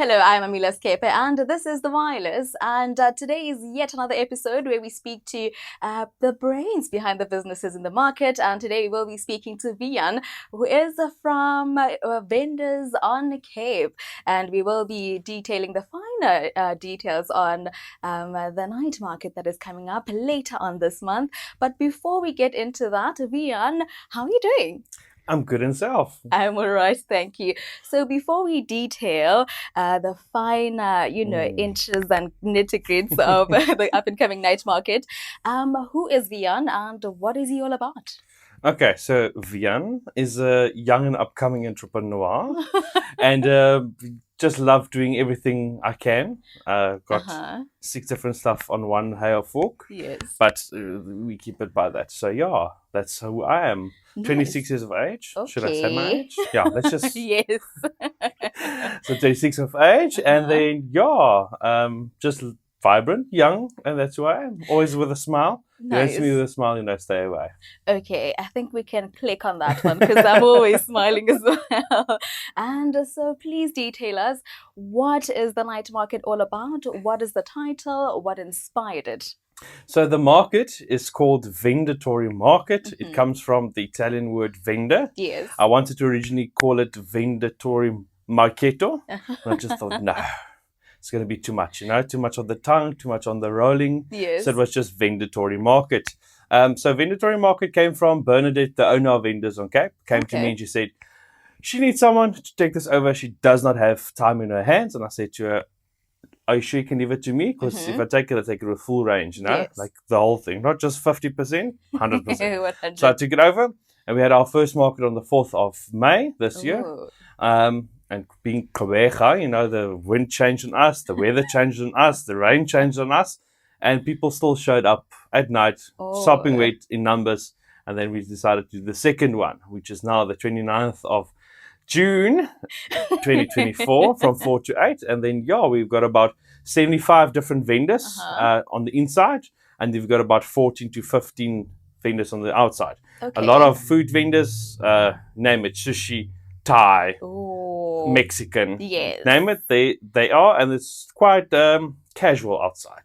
Hello, I'm Amila Skepe, and this is The Wireless. And today is yet another episode where we speak to the brains behind the businesses in the market. And today we'll be speaking to Wihan, who is from Vendors on Cape. And we will be detailing the finer details on the night market that is coming up later on this month. But before we get into that, Wihan, how are you doing? I'm good in self. I'm all right, thank you. So before we detail the fine, inches and nitty-gritties of the up-and-coming night market, who is Wihan and what is he all about? Okay, so Wihan is a young and upcoming entrepreneur and just love doing everything I can. Got 6 different stuff on one hair fork. Yes. But we keep it by that. So yeah, that's who I am. Nice. 26 years of age. Okay. Should I say my age? Yeah, let's just... Yes. So 26 of age and then, just vibrant, young, and that's who I am. Always with a smile. Nice. You don't see me with a smile, you know, stay away. Okay, I think we can click on that one because I'm always smiling as well. And so please detail us, what is the night market all about? What is the title? What inspired it? So the market is called Venditori Market. It comes from the Italian word vendor. Yes. I wanted to originally call it Venditori Marketo. I just thought, no, it's going to be too much, too much on the tongue, too much on the rolling. Yes. So it was just Venditori Market. So Venditori Market came from Bernadette, the owner of Vendors on Cape, came to me and she said, she needs someone to take this over. She does not have time in her hands. And I said to her, are you sure you can leave it to me? Because if I take it with full range, Yes. like the whole thing, not just 50%, 100%. 100. So I took it over and we had our first market on the 4th of May this year. And being Kawega, the wind changed on us, the weather changed on us, the rain changed on us, and people still showed up at night, sopping wet in numbers. And then we decided to do the second one, which is now the 29th of June 2024 from 4 to 8. And then, we've got about 75 different vendors on the inside, and we've got about 14 to 15 vendors on the outside. Okay. A lot of food vendors, name it, sushi, Thai, Mexican, yes. Name it, they are, and it's quite casual outside,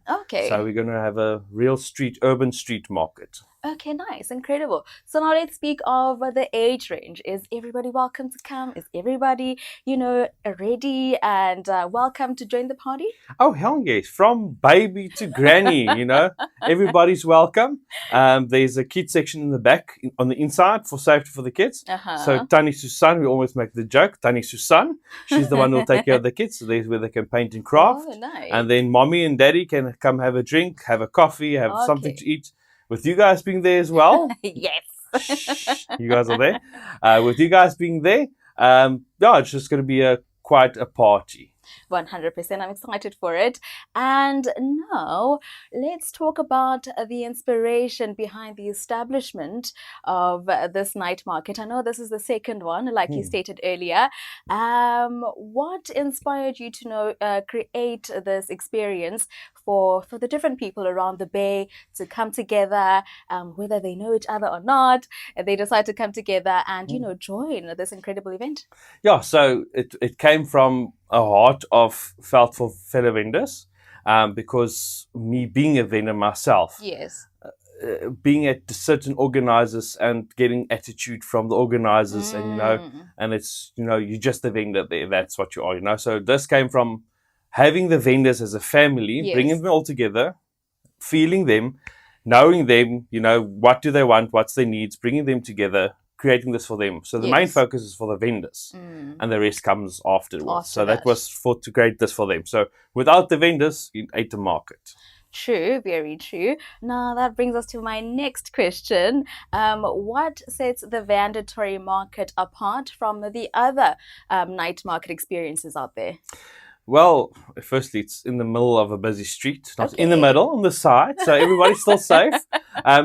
Okay. So we're going to have a real urban street market. Okay, nice, incredible. So now let's speak of the age range. Is everybody welcome to come? Is everybody, ready and welcome to join the party? Oh, hell yes. From baby to granny, everybody's welcome. There's a kids section in the back on the inside for safety for the kids. So Tani Susan, we always make the joke, Tani Susan, she's the one who'll take care of the kids. So there's where they can paint and craft. Oh, nice. And then mommy and daddy can come have a drink, have a coffee, have something to eat. With you guys being there as well. Yes. You guys are there. With you guys being there, it's just going to be quite a party. 100%. I'm excited for it. And now let's talk about the inspiration behind the establishment of this night market. I know this is the second one, like you stated earlier. What inspired you to create this experience for the different people around the Bay to come together, whether they know each other or not, they decide to come together and, join this incredible event? Yeah, so it came from a heart of felt for fellow vendors, because me being a vendor myself, yes, being at certain organizers and getting attitude from the organizers, and it's you're just a vendor there. That's what you are, So this came from having the vendors as a family, bringing them all together, feeling them, knowing them. What do they want, what's their needs, bringing them together, creating this for them. So the main focus is for the vendors, and the rest comes afterwards. So that was to create this for them. So without the vendors, you ate the market. True, very true. Now that brings us to my next question. What sets the Venditori market apart from the other night market experiences out there? Well, firstly, it's in the middle of a busy street, not in the middle, on the side, so everybody's still safe.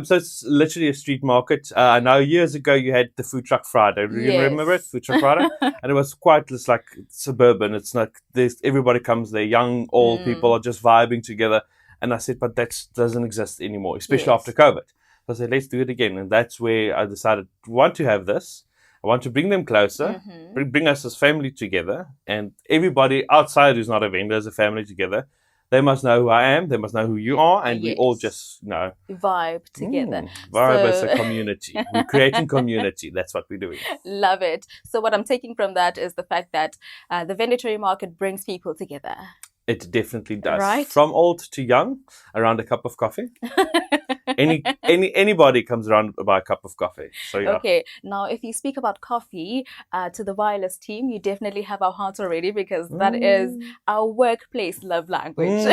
So it's literally a street market. I know years ago you had the Food Truck Friday. Do you remember it? Food Truck Friday? And it was quite just like suburban. It's like everybody comes there, young, old people are just vibing together. And I said, but that doesn't exist anymore, especially after COVID. So I said, let's do it again. And that's where I decided, want to have this. I want to bring them closer, Mm-hmm. bring us as family together, and everybody outside who's not a vendor as a family together. They must know who I am. They must know who you are, and we all Yes. just, Vibe together. vibe as a So community. We're creating community. That's what we're doing. love it. So what I'm taking from that is the fact that the Venditori market brings people together. It definitely does. Right. From old to young, around a cup of coffee. Anybody comes around to buy a cup of coffee. So yeah. Okay, now if you speak about coffee to the wireless team, you definitely have our hearts already, because that is our workplace love language.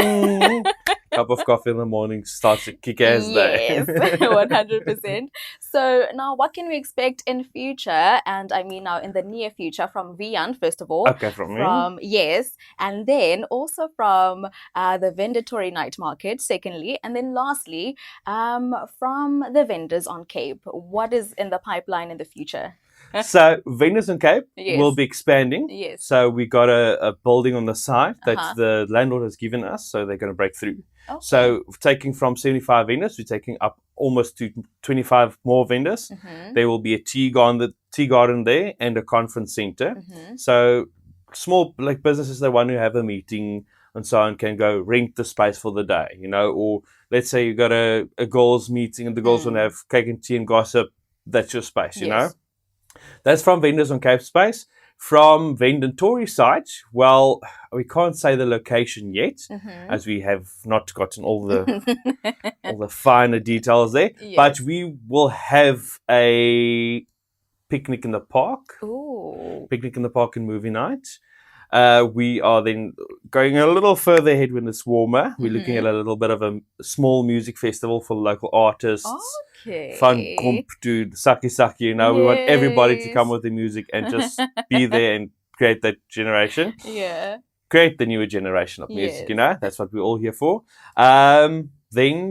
Cup of coffee in the morning starts a kick-ass day. Yes, 100%. So now what can we expect in future? And I mean now in the near future from Wihan, first of all. Okay, from me. Yes, and then also from the Venditori Night Market, secondly. And then lastly, from the vendors on Cape. What is in the pipeline in the future? So vendors on Cape Yes. will be expanding. Yes. So we got a building on the side that Uh-huh. the landlord has given us, so they're going to break through. Okay. So taking from 75 vendors, we're taking up almost to 25 more vendors. There will be a tea garden there and a conference center. So small like businesses that want to have a meeting and so on can go rent the space for the day, or let's say you got a girls meeting and the girls want to have cake and tea and gossip. That's your space, you know. That's from vendors on Cape Space. From Venditori side, well, we can't say the location yet, as we have not gotten all the finer details there. Yes. But we will have a picnic in the park. Ooh. Picnic in the park and movie night. We are then going a little further ahead when it's warmer. We're looking at a little bit of a small music festival for local artists. Okay. Fun kump to Saki, we want everybody to come with the music and just be there and create that generation. Yeah. Create the newer generation of music, Yes. That's what we're all here for. Then,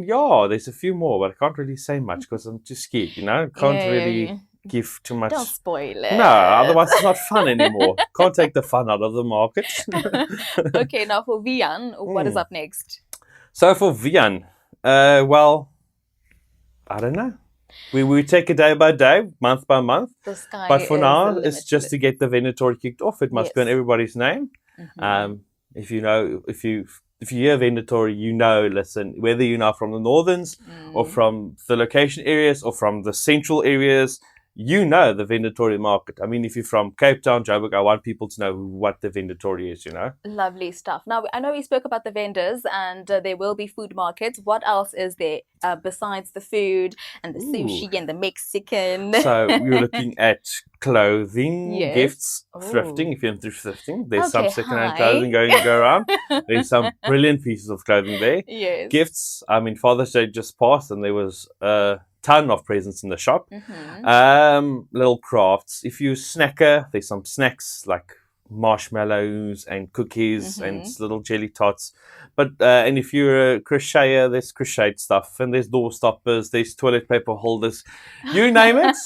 there's a few more, but I can't really say much because I'm too scared, Can't really give too much. Don't spoil it. No, otherwise it's not fun anymore. Can't take the fun out of the market. Okay, now for Wihan, what is up next? So for Wihan, well, I don't know. We take it day by day, month by month. The sky But for is now, the it's just to get the Venditori kicked off. It must be on everybody's name. If you hear Venditori, listen, whether you're now from the northerns or from the location areas or from the central areas, the Venditori market. I mean, if you're from Cape Town, Joburg, I want people to know what the Venditori is, Lovely stuff. Now, I know we spoke about the vendors and there will be food markets. What else is there besides the food and the sushi and the Mexican? So we're looking at clothing, gifts, Ooh. thrifting. If you're into thrifting, there's Okay, some second-hand hi. clothing go around. There's some brilliant pieces of clothing there. Yes. Gifts. I mean, Father's Day just passed and there was a ton of presents in the shop. Little crafts. If you're a snacker, there's some snacks like marshmallows and cookies and little jelly tots. But and if you're a crocheter, there's crochet stuff and there's door stoppers, there's toilet paper holders, you name it.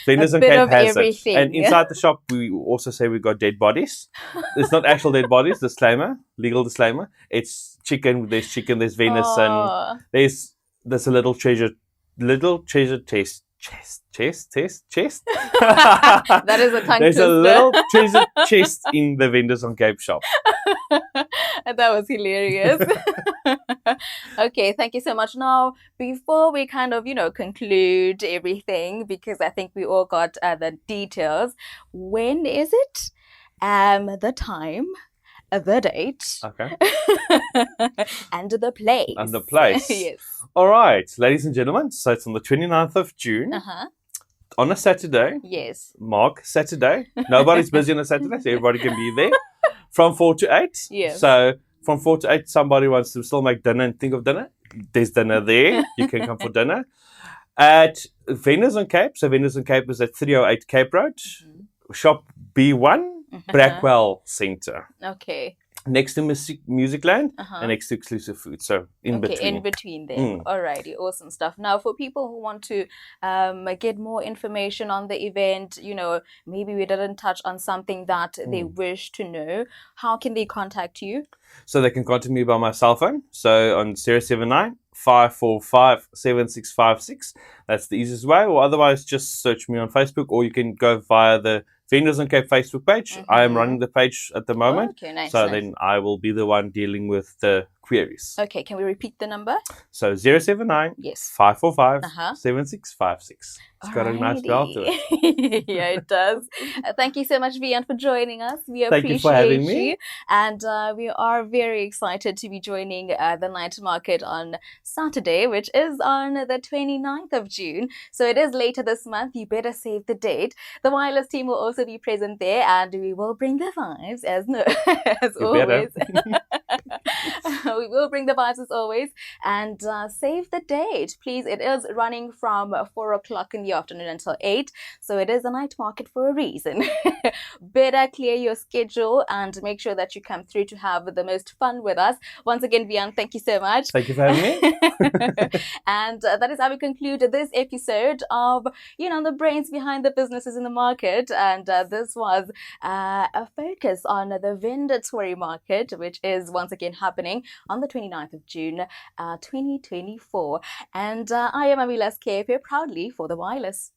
Vendors on Cape has everything. it. And inside the shop, we also say we've got dead bodies. It's not actual dead bodies. Disclaimer, legal disclaimer. It's chicken. There's venison. There's a little treasure chest. That is a tongue There's twister. a little treasure chest in the vendors on Cape shop. That was hilarious. Okay, thank you so much. Now, before we kind of, conclude everything, because I think we all got the details, when is it? The time, the date, Okay. and the place. And the place. Yes. All right, ladies and gentlemen. So it's on the 29th of June on a Saturday. Yes. Mark Saturday. Nobody's busy on a Saturday, so everybody can be there from 4 to 8. Yes. So from 4 to 8, somebody wants to still make dinner and think of dinner. There's dinner there. You can come for dinner. At Vendors on Cape. So Vendors on Cape is at 308 Cape Road. Shop B1, Brackwell Centre. Okay. next to Musicland and next to Exclusive Food. So in between. In between them. Alrighty, awesome stuff. Now, for people who want to get more information on the event, maybe we didn't touch on something that they wish to know, how can they contact you? So they can contact me by my cell phone. So on 079 545 7656. That's the easiest way. Or otherwise, just search me on Facebook, or you can go via the Vendors on Cape Facebook page. I am running the page at the moment. Okay, nice. So then I will be the one dealing with the queries. Okay, can we repeat the number? So 079 545 7656. It's got a nice bell to it. Yeah, it does. Thank you so much, Vihan, for joining us. We appreciate Thank you for having me. And we are very excited to be joining the night market on Saturday, which is on the 29th of June. So it is later this month. You better save the date. The wireless team will also be present there, and we will bring the vibes as always. We will bring the vibes as always, and save the date, please. It is running from 4 o'clock in the afternoon until 8, so it is a night market for a reason. Better clear your schedule and make sure that you come through to have the most fun with us. Once again, Vihan, thank you so much. Thank you for having me. And that is how we conclude this episode of the brains behind the businesses in the market, and this was a focus on the Venditori market, which is once again happening on the 29th of June 2024. And I am Amila Skepe, proudly for the wireless.